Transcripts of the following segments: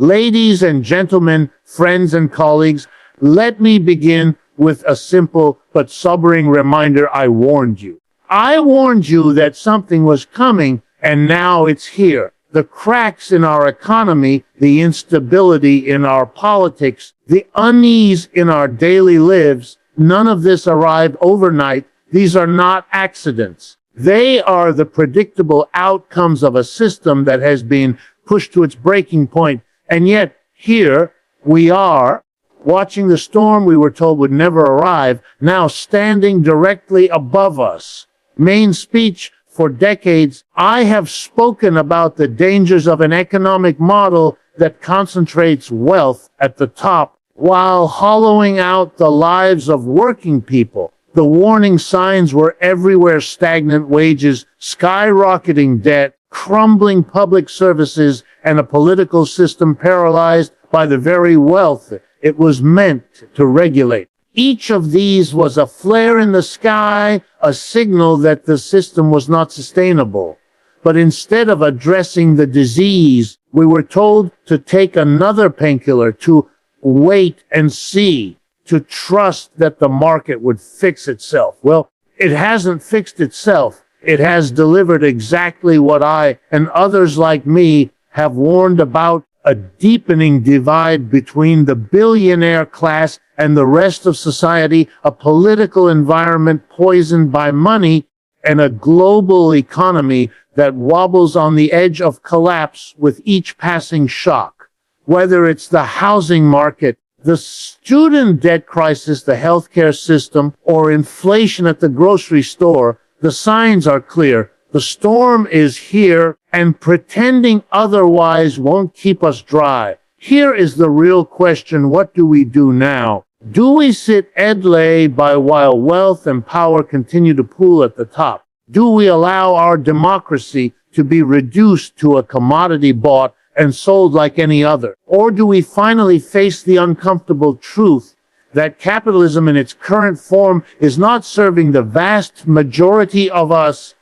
Ladies and gentlemen, friends and colleagues, let me begin with a simple but sobering reminder. I warned you. I warned you that something was coming, and now it's here. The cracks in our economy, the instability in our politics, the unease in our daily lives, none of this arrived overnight. These are not accidents. They are the predictable outcomes of a system that has been pushed to its breaking point. And yet, here we are, watching the storm we were told would never arrive, now standing directly above us. Main speech for decades, I have spoken about the dangers of an economic model that concentrates wealth at the top while hollowing out the lives of working people. The warning signs were everywhere: stagnant wages, skyrocketing debt, crumbling public services, and a political system paralyzed by the very wealth it was meant to regulate. Each of these was a flare in the sky, a signal that the system was not sustainable. But instead of addressing the disease, we were told to take another painkiller, to wait and see, to trust that the market would fix itself. Well, it hasn't fixed itself. It has delivered exactly what I and others like me have warned about: a deepening divide between the billionaire class and the rest of society, a political environment poisoned by money, and a global economy that wobbles on the edge of collapse with each passing shock. Whether it's the housing market, the student debt crisis, the healthcare system, or inflation at the grocery store, the signs are clear. The storm is here, and pretending otherwise won't keep us dry. Here is the real question: what do we do now? Do we sit idly by while wealth and power continue to pool at the top? Do we allow our democracy to be reduced to a commodity bought and sold like any other? Or do we finally face the uncomfortable truth that capitalism in its current form is not serving the vast majority of us,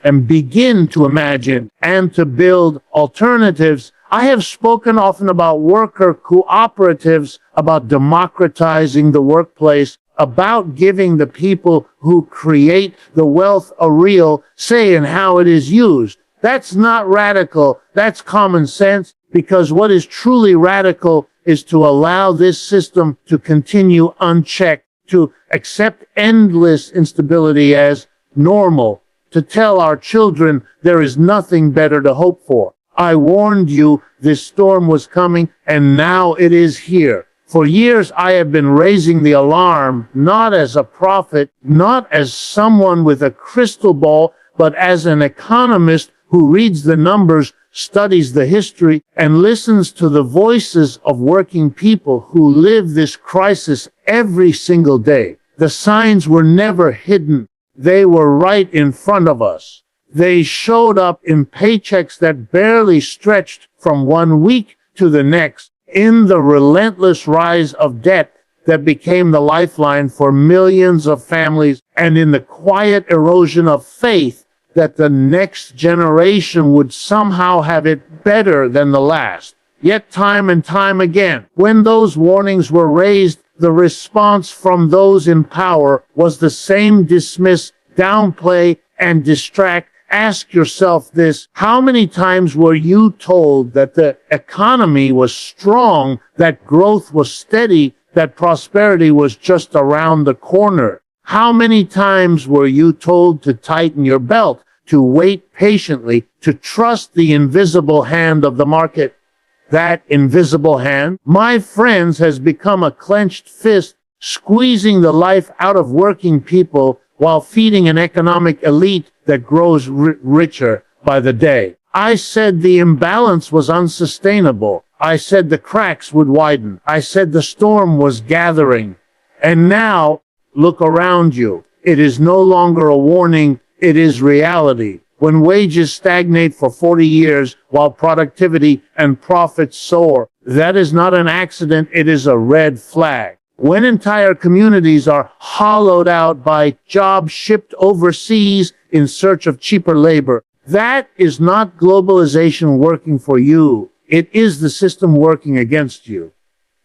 and begin to imagine and to build alternatives? I have spoken often about worker cooperatives, about democratizing the workplace, about giving the people who create the wealth a real say in how it is used. That's not radical, that's common sense, because what is truly radical is to allow this system to continue unchecked, to accept endless instability as normal, to tell our children there is nothing better to hope for. I warned you this storm was coming, and now it is here. For years I have been raising the alarm, not as a prophet, not as someone with a crystal ball, but as an economist who reads the numbers, studies the history, and listens to the voices of working people who live this crisis every single day. The signs were never hidden. They were right in front of us. They showed up in paychecks that barely stretched from one week to the next, in the relentless rise of debt that became the lifeline for millions of families, and in the quiet erosion of faith that the next generation would somehow have it better than the last. Yet time and time again, when those warnings were raised, the response from those in power was the same: dismiss, downplay, and distract. Ask yourself this: how many times were you told that the economy was strong, that growth was steady, that prosperity was just around the corner? How many times were you told to tighten your belt, to wait patiently, to trust the invisible hand of the market? That invisible hand, my friends, has become a clenched fist, squeezing the life out of working people while feeding an economic elite that grows richer by the day. I said the imbalance was unsustainable. I said the cracks would widen. I said the storm was gathering. And now, look around you. It is no longer a warning, it is reality. When wages stagnate for 40 years while productivity and profits soar, that is not an accident, it is a red flag. When entire communities are hollowed out by jobs shipped overseas in search of cheaper labor, that is not globalization working for you. It is the system working against you.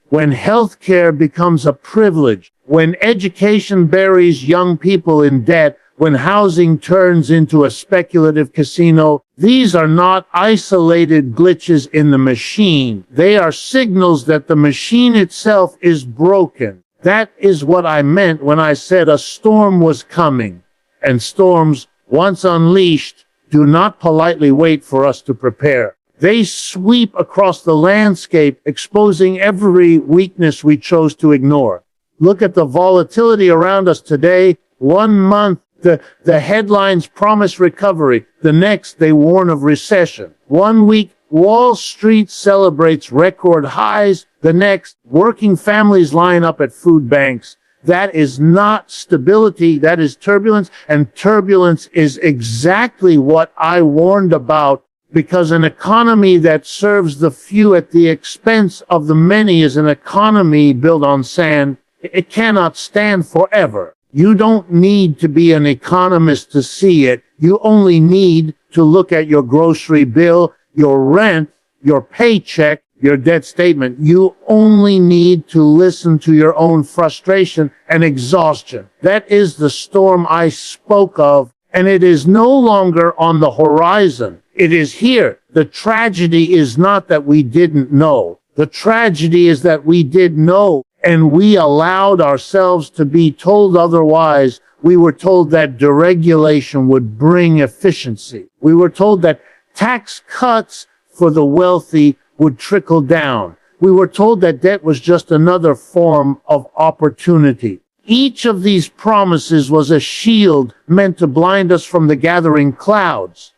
When healthcare becomes a privilege, when education buries young people in debt, when housing turns into a speculative casino, these are not isolated glitches in the machine. They are signals that the machine itself is broken. That is what I meant when I said a storm was coming. And storms, once unleashed, do not politely wait for us to prepare. They sweep across the landscape, exposing every weakness we chose to ignore. Look at the volatility around us today. 1 month, the headlines promise recovery. The next, they warn of recession. 1 week, Wall Street celebrates record highs. The next, working families line up at food banks. That is not stability, that is turbulence, and turbulence is exactly what I warned about, because an economy that serves the few at the expense of the many is an economy built on sand. It cannot stand forever. You don't need to be an economist to see it. You only need to look at your grocery bill, your rent, your paycheck, your debt statement. You only need to listen to your own frustration and exhaustion. That is the storm I spoke of, and it is no longer on the horizon. It is here. The tragedy is not that we didn't know. The tragedy is that we did know, and we allowed ourselves to be told otherwise. We were told that deregulation would bring efficiency. We were told that tax cuts for the wealthy would trickle down. We were told that debt was just another form of opportunity. Each of these promises was a shield meant to blind us from the gathering clouds.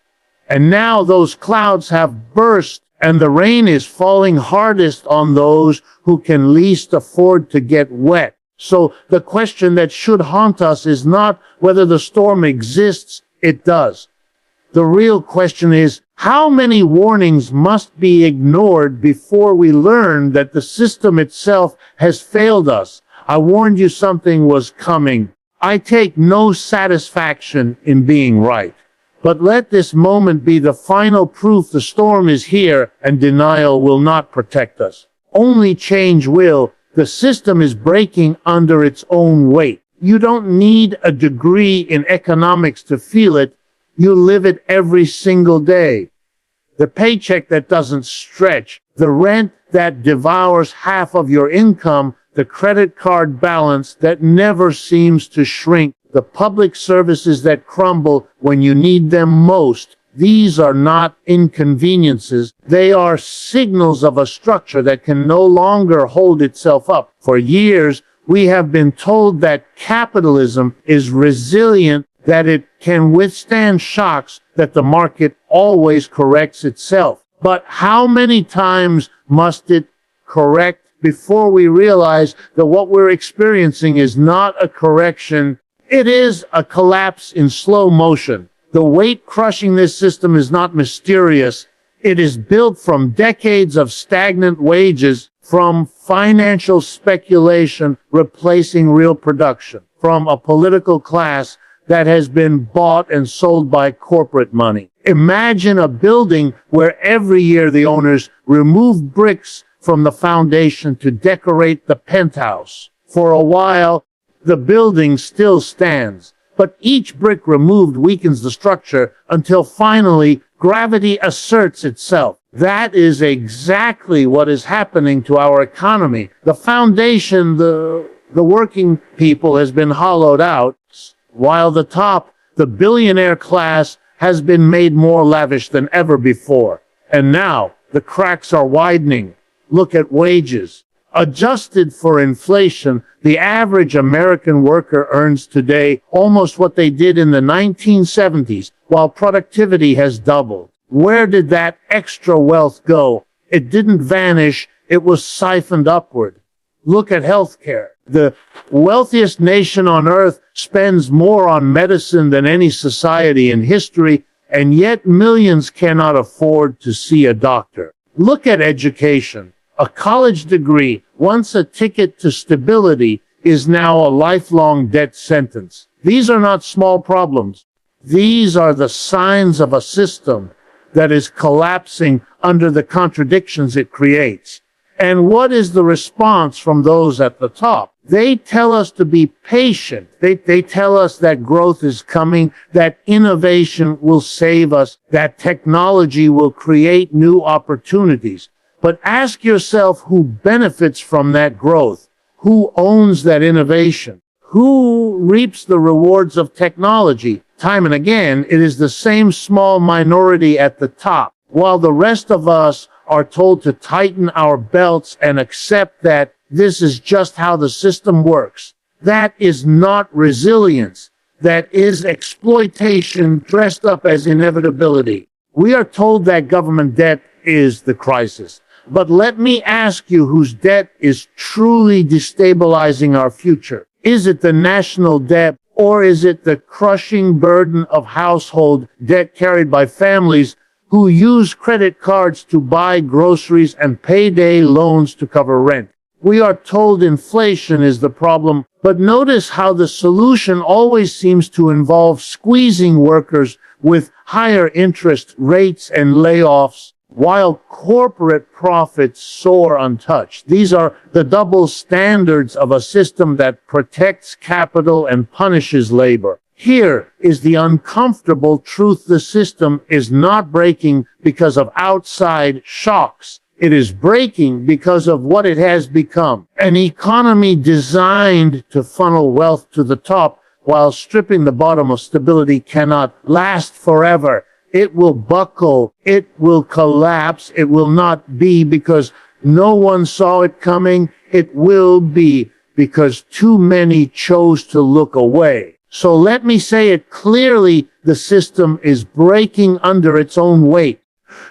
And now those clouds have burst, and the rain is falling hardest on those who can least afford to get wet. So the question that should haunt us is not whether the storm exists. It does. The real question is, how many warnings must be ignored before we learn that the system itself has failed us? I warned you something was coming. I take no satisfaction in being right. But let this moment be the final proof the storm is here, and denial will not protect us. Only change will. The system is breaking under its own weight. You don't need a degree in economics to feel it. You live it every single day. The paycheck that doesn't stretch, the rent that devours half of your income, the credit card balance that never seems to shrink, the public services that crumble when you need them most. These are not inconveniences. They are signals of a structure that can no longer hold itself up. For years, we have been told that capitalism is resilient, that it can withstand shocks, that the market always corrects itself. But how many times must it correct before we realize that what we're experiencing is not a correction? It is a collapse in slow motion. The weight crushing this system is not mysterious. It is built from decades of stagnant wages, from financial speculation replacing real production, from a political class that has been bought and sold by corporate money. Imagine a building where every year the owners remove bricks from the foundation to decorate the penthouse. For a while, the building still stands, but each brick removed weakens the structure until finally gravity asserts itself. That is exactly what is happening to our economy. The foundation, the working people, has been hollowed out, while the top, the billionaire class, has been made more lavish than ever before. And now, the cracks are widening. Look at wages. Adjusted for inflation, the average American worker earns today almost what they did in the 1970s, while productivity has doubled. Where did that extra wealth go? It didn't vanish, it was siphoned upward. Look at healthcare. The wealthiest nation on earth spends more on medicine than any society in history, and yet millions cannot afford to see a doctor. Look at education. A college degree, once a ticket to stability, is now a lifelong debt sentence. These are not small problems. These are the signs of a system that is collapsing under the contradictions it creates. And what is the response from those at the top? They tell us to be patient. They tell us that growth is coming, that innovation will save us, that technology will create new opportunities. But ask yourself who benefits from that growth, who owns that innovation, who reaps the rewards of technology. Time and again, it is the same small minority at the top, while the rest of us are told to tighten our belts and accept that this is just how the system works. That is not resilience. That is exploitation dressed up as inevitability. We are told that government debt is the crisis. But let me ask you whose debt is truly destabilizing our future. Is it the national debt, or is it the crushing burden of household debt carried by families who use credit cards to buy groceries and payday loans to cover rent? We are told inflation is the problem, but notice how the solution always seems to involve squeezing workers with higher interest rates and layoffs, while corporate profits soar untouched. These are the double standards of a system that protects capital and punishes labor. Here is the uncomfortable truth: the system is not breaking because of outside shocks. It is breaking because of what it has become. An economy designed to funnel wealth to the top while stripping the bottom of stability cannot last forever. It will buckle. It will collapse. It will not be because no one saw it coming. It will be because too many chose to look away. So let me say it clearly: the system is breaking under its own weight.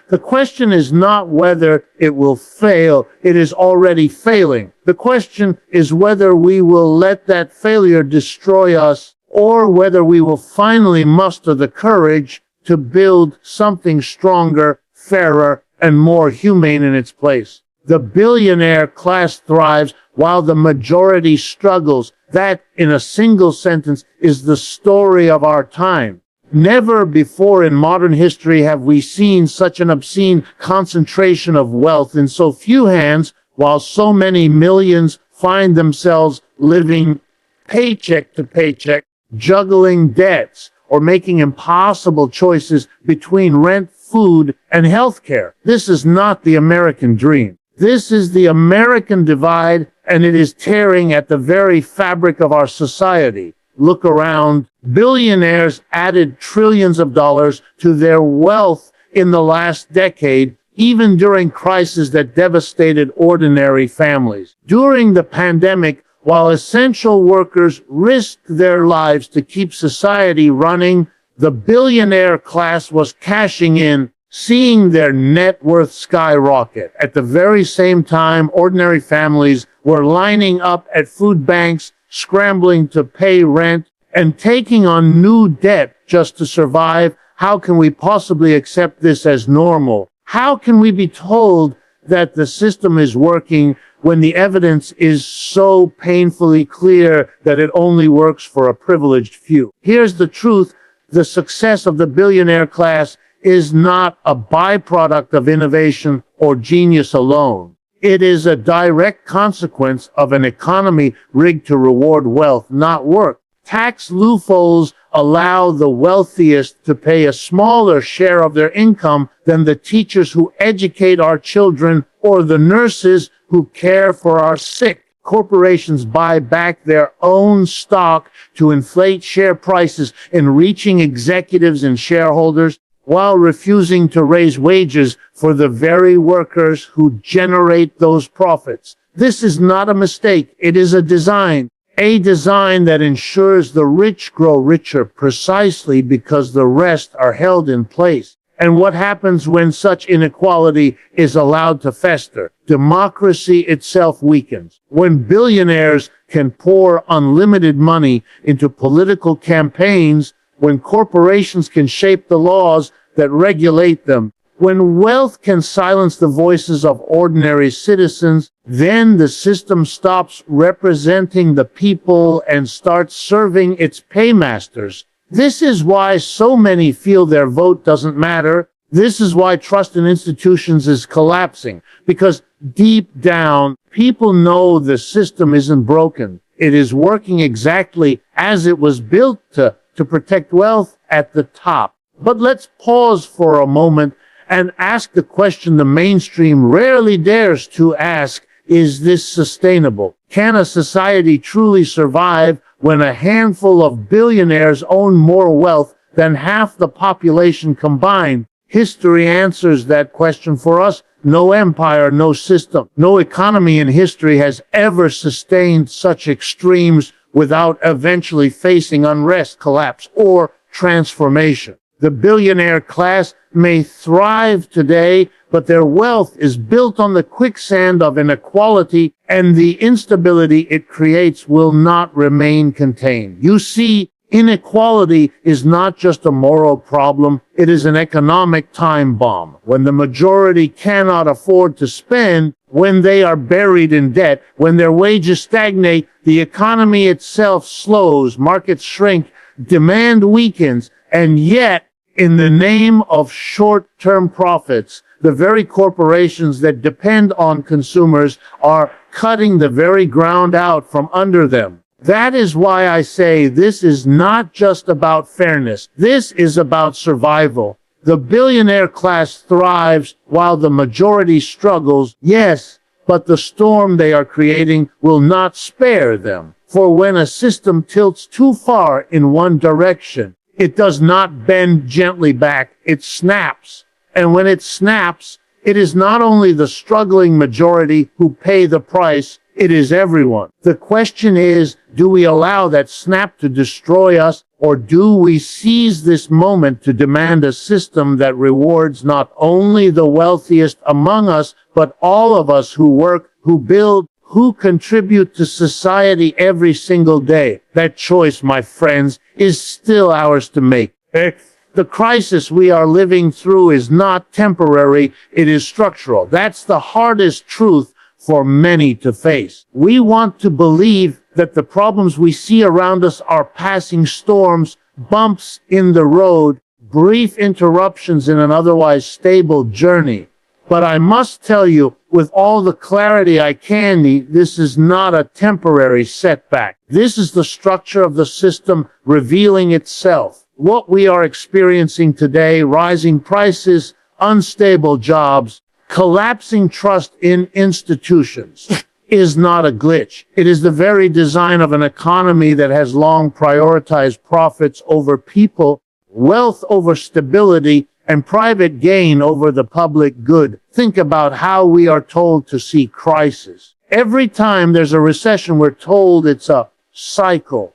The question is not whether it will fail. It is already failing. The question is whether we will let that failure destroy us, or whether we will finally muster the courage to build something stronger, fairer, and more humane in its place. The billionaire class thrives while the majority struggles. That, in a single sentence, is the story of our time. Never before in modern history have we seen such an obscene concentration of wealth in so few hands, while so many millions find themselves living paycheck to paycheck, juggling debts, or making impossible choices between rent, food, and healthcare. This is not the American dream. This is the American divide, and it is tearing at the very fabric of our society. Look around. Billionaires added trillions of dollars to their wealth in the last decade, even during crises that devastated ordinary families. During the pandemic, while essential workers risked their lives to keep society running, the billionaire class was cashing in, seeing their net worth skyrocket. At the very same time, ordinary families were lining up at food banks, scrambling to pay rent, and taking on new debt just to survive. How can we possibly accept this as normal? How can we be told that the system is working when the evidence is so painfully clear that it only works for a privileged few? Here's the truth: the success of the billionaire class is not a byproduct of innovation or genius alone. It is a direct consequence of an economy rigged to reward wealth, not work. Tax loopholes allow the wealthiest to pay a smaller share of their income than the teachers who educate our children or the nurses who care for our sick. Corporations buy back their own stock to inflate share prices, enriching executives and shareholders, while refusing to raise wages for the very workers who generate those profits. This is not a mistake. It is a design that ensures the rich grow richer precisely because the rest are held in place. And what happens when such inequality is allowed to fester? Democracy itself weakens. When billionaires can pour unlimited money into political campaigns, when corporations can shape the laws that regulate them, when wealth can silence the voices of ordinary citizens, then the system stops representing the people and starts serving its paymasters. This is why so many feel their vote doesn't matter. This is why trust in institutions is collapsing, because deep down, people know the system isn't broken. It is working exactly as it was built to protect wealth at the top. But let's pause for a moment and ask the question the mainstream rarely dares to ask: is this sustainable? Can a society truly survive when a handful of billionaires own more wealth than half the population combined? History answers that question for us. No empire, no system, no economy in history has ever sustained such extremes without eventually facing unrest, collapse, or transformation. The billionaire class may thrive today, but their wealth is built on the quicksand of inequality, and the instability it creates will not remain contained. You see, inequality is not just a moral problem, it is an economic time bomb. When the majority cannot afford to spend, when they are buried in debt, when their wages stagnate, the economy itself slows, markets shrink, demand weakens, and yet, in the name of short-term profits, the very corporations that depend on consumers are cutting the very ground out from under them. That is why I say this is not just about fairness. This is about survival. The billionaire class thrives while the majority struggles, yes, but the storm they are creating will not spare them. For when a system tilts too far in one direction, it does not bend gently back, it snaps. And when it snaps, it is not only the struggling majority who pay the price, it is everyone. The question is, do we allow that snap to destroy us, or do we seize this moment to demand a system that rewards not only the wealthiest among us, but all of us who work, who build, who contribute to society every single day? That choice, my friends, is still ours to make. The crisis we are living through is not temporary, it is structural. That's the hardest truth for many to face. We want to believe that the problems we see around us are passing storms, bumps in the road, brief interruptions in an otherwise stable journey. But I must tell you, with all the clarity I can, this is not a temporary setback. This is the structure of the system revealing itself. What we are experiencing today, rising prices, unstable jobs, collapsing trust in institutions, is not a glitch. It is the very design of an economy that has long prioritized profits over people, wealth over stability, and private gain over the public good. Think about how we are told to see crisis. Every time there's a recession, we're told it's a cycle.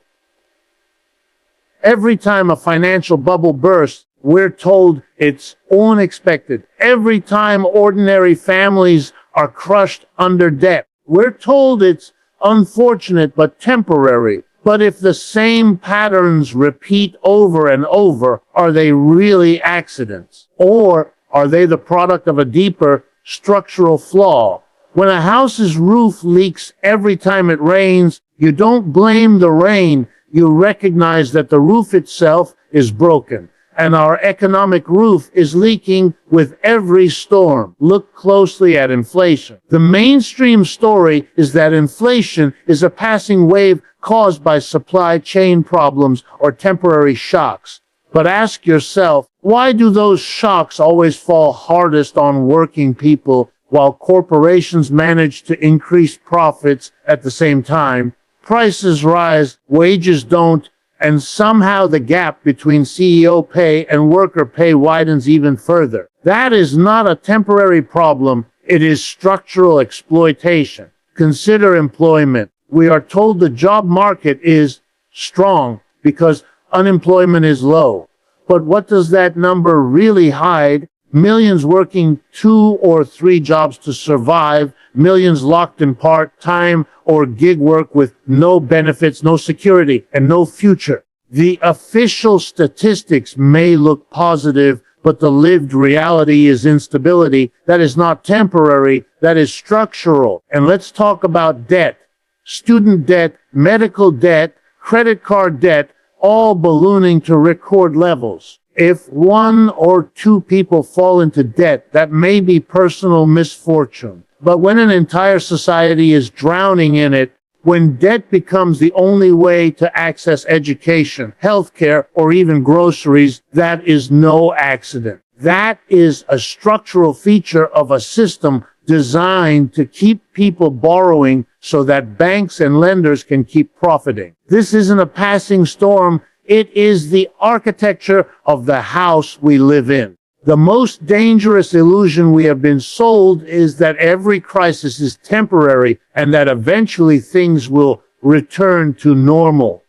Every time a financial bubble bursts, we're told it's unexpected. Every time ordinary families are crushed under debt, we're told it's unfortunate but temporary. But if the same patterns repeat over and over, are they really accidents? Or are they the product of a deeper structural flaw? When a house's roof leaks every time it rains, you don't blame the rain. You recognize that the roof itself is broken. And our economic roof is leaking with every storm. Look closely at inflation. The mainstream story is that inflation is a passing wave caused by supply chain problems or temporary shocks. But ask yourself, why do those shocks always fall hardest on working people while corporations manage to increase profits at the same time? Prices rise, wages don't, and somehow the gap between CEO pay and worker pay widens even further. That is not a temporary problem, it is structural exploitation. Consider employment. We are told the job market is strong because unemployment is low. But what does that number really hide? Millions working 2 or 3 jobs to survive, millions locked in part-time or gig work with no benefits, no security, and no future. The official statistics may look positive, but the lived reality is instability. That is not temporary, that is structural. And let's talk about debt. Student debt, medical debt, credit card debt, all ballooning to record levels. If one or two people fall into debt, that may be personal misfortune. But when an entire society is drowning in it, when debt becomes the only way to access education, healthcare, or even groceries, that is no accident. That is a structural feature of a system designed to keep people borrowing so that banks and lenders can keep profiting. This isn't a passing storm. It is the architecture of the house we live in. The most dangerous illusion we have been sold is that every crisis is temporary and that eventually things will return to normal.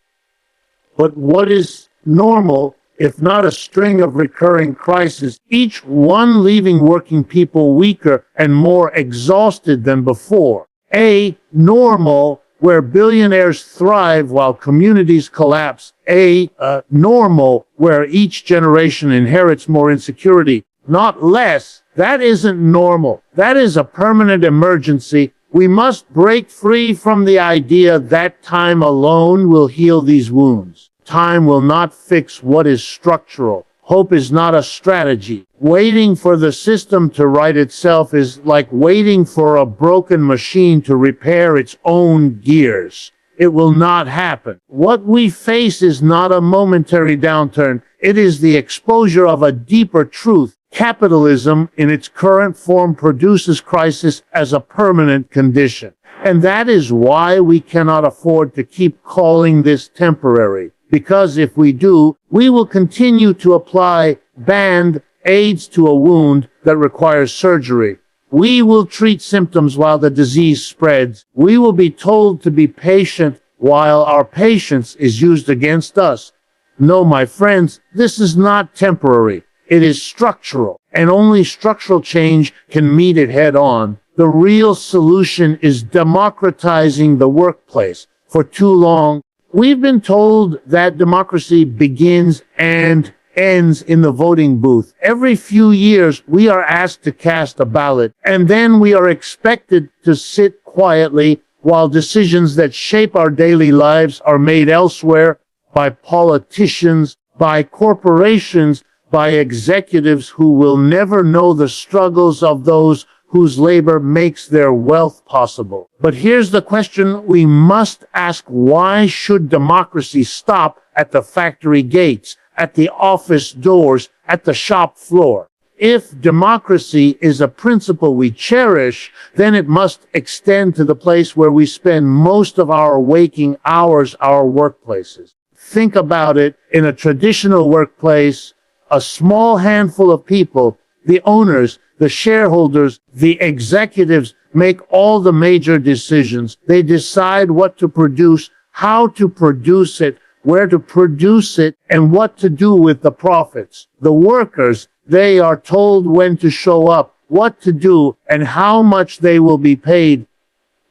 But what is normal if not a string of recurring crises, each one leaving working people weaker and more exhausted than before? A normal where billionaires thrive while communities collapse. A normal where each generation inherits more insecurity, not less. That isn't normal. That is a permanent emergency. We must break free from the idea that time alone will heal these wounds. Time will not fix what is structural. Hope is not a strategy. Waiting for the system to right itself is like waiting for a broken machine to repair its own gears. It will not happen. What we face is not a momentary downturn. It is the exposure of a deeper truth. Capitalism, in its current form, produces crisis as a permanent condition. And that is why we cannot afford to keep calling this temporary. Because if we do, we will continue to apply band-aids to a wound that requires surgery. We will treat symptoms while the disease spreads. We will be told to be patient while our patience is used against us. No, my friends, this is not temporary. It is structural, and only structural change can meet it head on. The real solution is democratizing the workplace. For too long, we've been told that democracy begins and ends in the voting booth. Every few years, we are asked to cast a ballot, and then we are expected to sit quietly while decisions that shape our daily lives are made elsewhere by politicians, by corporations, by executives who will never know the struggles of those whose labor makes their wealth possible. But here's the question we must ask: why should democracy stop at the factory gates, at the office doors, at the shop floor? If democracy is a principle we cherish, then it must extend to the place where we spend most of our waking hours, our workplaces. Think about it. In a traditional workplace, a small handful of people, the owners, the shareholders, the executives, make all the major decisions. They decide what to produce, how to produce it, where to produce it, and what to do with the profits. The workers, they are told when to show up, what to do, and how much they will be paid.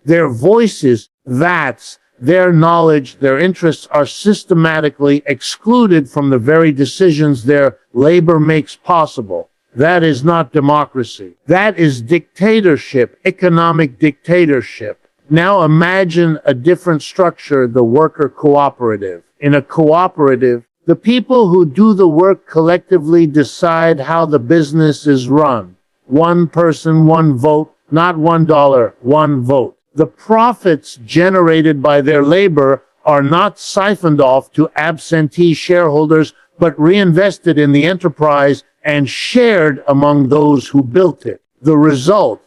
Their voices, that's their knowledge, their interests are systematically excluded from the very decisions their labor makes possible. That is not democracy. That is dictatorship, economic dictatorship. Now imagine a different structure, the worker cooperative. In a cooperative, the people who do the work collectively decide how the business is run. One person, one vote, not $1, one vote. The profits generated by their labor are not siphoned off to absentee shareholders, but reinvested in the enterprise and shared among those who built it. The result: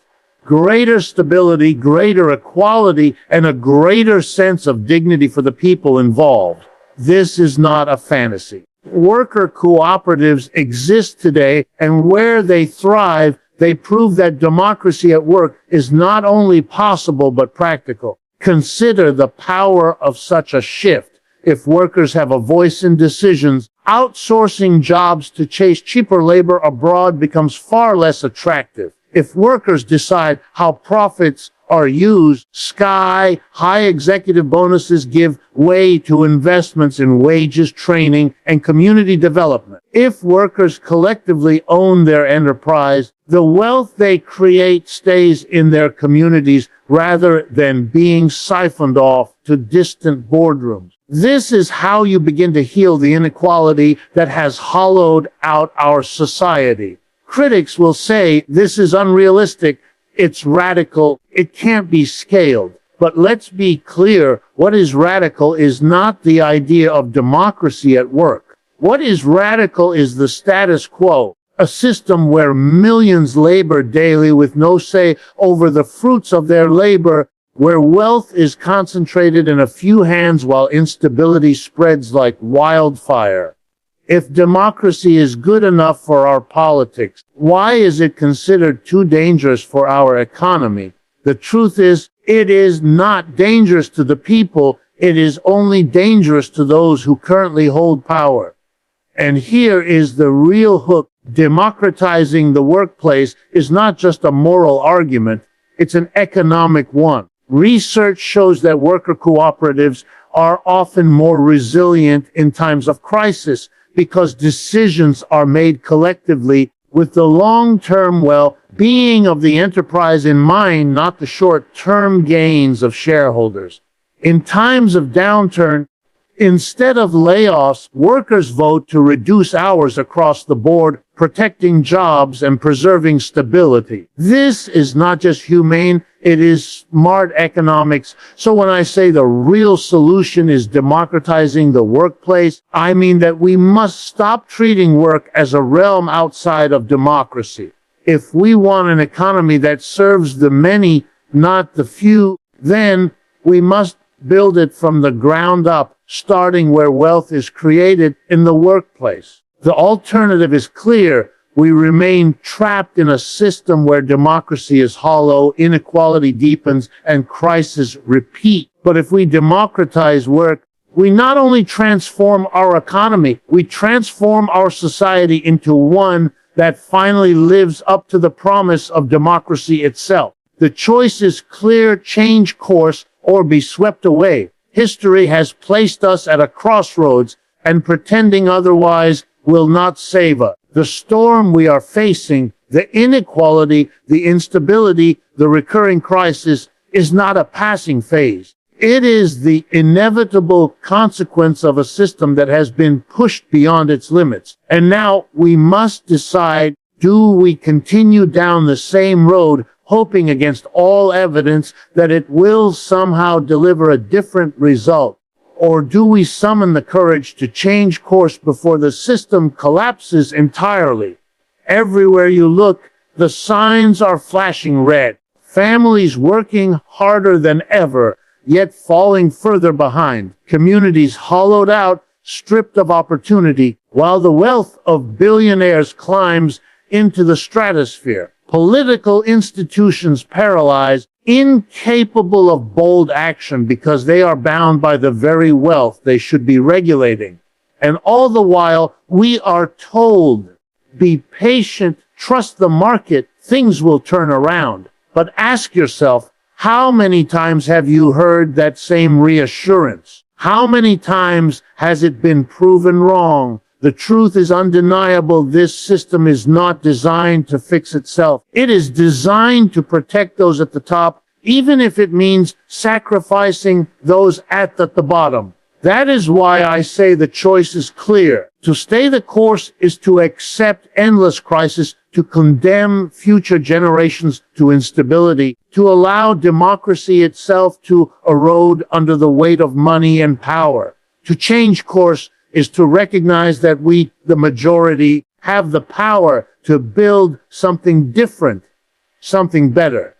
greater stability, greater equality, and a greater sense of dignity for the people involved. This is not a fantasy. Worker cooperatives exist today, and where they thrive, they prove that democracy at work is not only possible but practical. Consider the power of such a shift. If workers have a voice in decisions, outsourcing jobs to chase cheaper labor abroad becomes far less attractive. If workers decide how profits are used, sky-high executive bonuses give way to investments in wages, training, and community development. If workers collectively own their enterprise, the wealth they create stays in their communities rather than being siphoned off to distant boardrooms. This is how you begin to heal the inequality that has hollowed out our society. Critics will say this is unrealistic, it's radical, it can't be scaled. But let's be clear, what is radical is not the idea of democracy at work. What is radical is the status quo, a system where millions labor daily with no say over the fruits of their labor, where wealth is concentrated in a few hands while instability spreads like wildfire. If democracy is good enough for our politics, why is it considered too dangerous for our economy? The truth is, it is not dangerous to the people, it is only dangerous to those who currently hold power. And here is the real hook. Democratizing the workplace is not just a moral argument, it's an economic one. Research shows that worker cooperatives are often more resilient in times of crisis because decisions are made collectively with the long-term well-being of the enterprise in mind, not the short-term gains of shareholders. In times of downturn, instead of layoffs, workers vote to reduce hours across the board, protecting jobs and preserving stability. This is not just humane, it is smart economics. So when I say the real solution is democratizing the workplace, I mean that we must stop treating work as a realm outside of democracy. If we want an economy that serves the many, not the few, then we must build it from the ground up, starting where wealth is created in the workplace. The alternative is clear. We remain trapped in a system where democracy is hollow, inequality deepens, and crises repeat. But if we democratize work, we not only transform our economy, we transform our society into one that finally lives up to the promise of democracy itself. The choice is clear: change course or be swept away. History has placed us at a crossroads, and pretending otherwise will not save us. The storm we are facing, the inequality, the instability, the recurring crisis, is not a passing phase. It is the inevitable consequence of a system that has been pushed beyond its limits. And now we must decide, do we continue down the same road, hoping against all evidence that it will somehow deliver a different result? Or do we summon the courage to change course before the system collapses entirely? Everywhere you look, the signs are flashing red. Families working harder than ever, yet falling further behind. Communities hollowed out, stripped of opportunity, while the wealth of billionaires climbs into the stratosphere. Political institutions paralyzed, incapable of bold action because they are bound by the very wealth they should be regulating. And all the while, we are told, be patient, trust the market, things will turn around. But ask yourself, how many times have you heard that same reassurance? How many times has it been proven wrong? The truth is undeniable. This system is not designed to fix itself. It is designed to protect those at the top, even if it means sacrificing those at the bottom. That is why I say the choice is clear. To stay the course is to accept endless crisis, to condemn future generations to instability, to allow democracy itself to erode under the weight of money and power. To change course is to recognize that we, the majority, have the power to build something different, something better.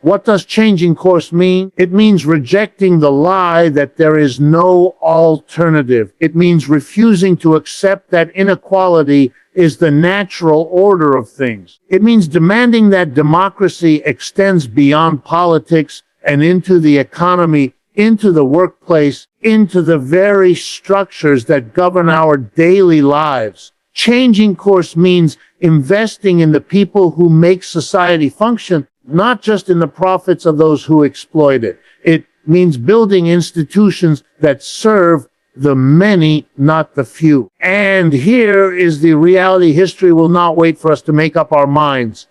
What does changing course mean? It means rejecting the lie that there is no alternative. It means refusing to accept that inequality is the natural order of things. It means demanding that democracy extends beyond politics and into the economy, into the workplace, into the very structures that govern our daily lives. Changing course means investing in the people who make society function, not just in the profits of those who exploit it. It means building institutions that serve the many, not the few. And here is the reality. History will not wait for us to make up our minds.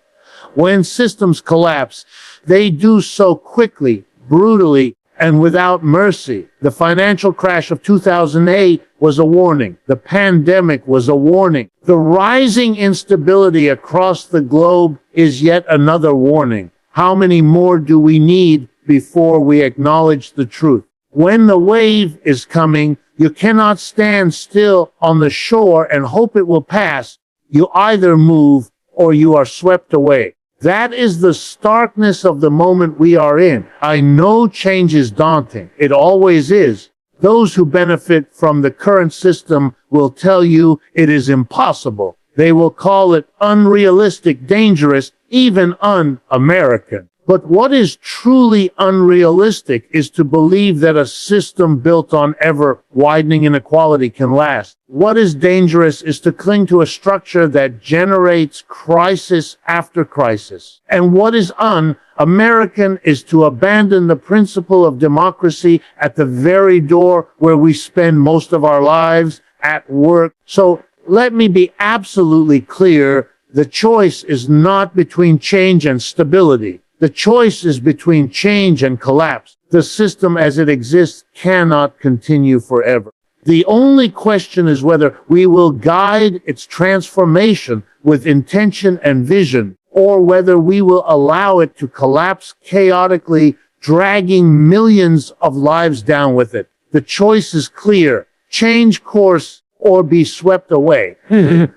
When systems collapse, they do so quickly, brutally, and without mercy. The financial crash of 2008 was a warning. The pandemic was a warning. The rising instability across the globe is yet another warning. How many more do we need before we acknowledge the truth? When the wave is coming, you cannot stand still on the shore and hope it will pass. You either move or you are swept away. That is the starkness of the moment we are in. I know change is daunting. It always is. Those who benefit from the current system will tell you it is impossible. They will call it unrealistic, dangerous, even un-American. But what is truly unrealistic is to believe that a system built on ever-widening inequality can last. What is dangerous is to cling to a structure that generates crisis after crisis. And what is un-American is to abandon the principle of democracy at the very door where we spend most of our lives, at work. So let me be absolutely clear. The choice is not between change and stability. The choice is between change and collapse. The system as it exists cannot continue forever. The only question is whether we will guide its transformation with intention and vision, or whether we will allow it to collapse chaotically, dragging millions of lives down with it. The choice is clear. Change course or be swept away.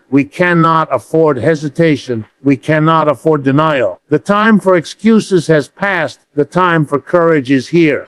We cannot afford hesitation. We cannot afford denial. The time for excuses has passed. The time for courage is here.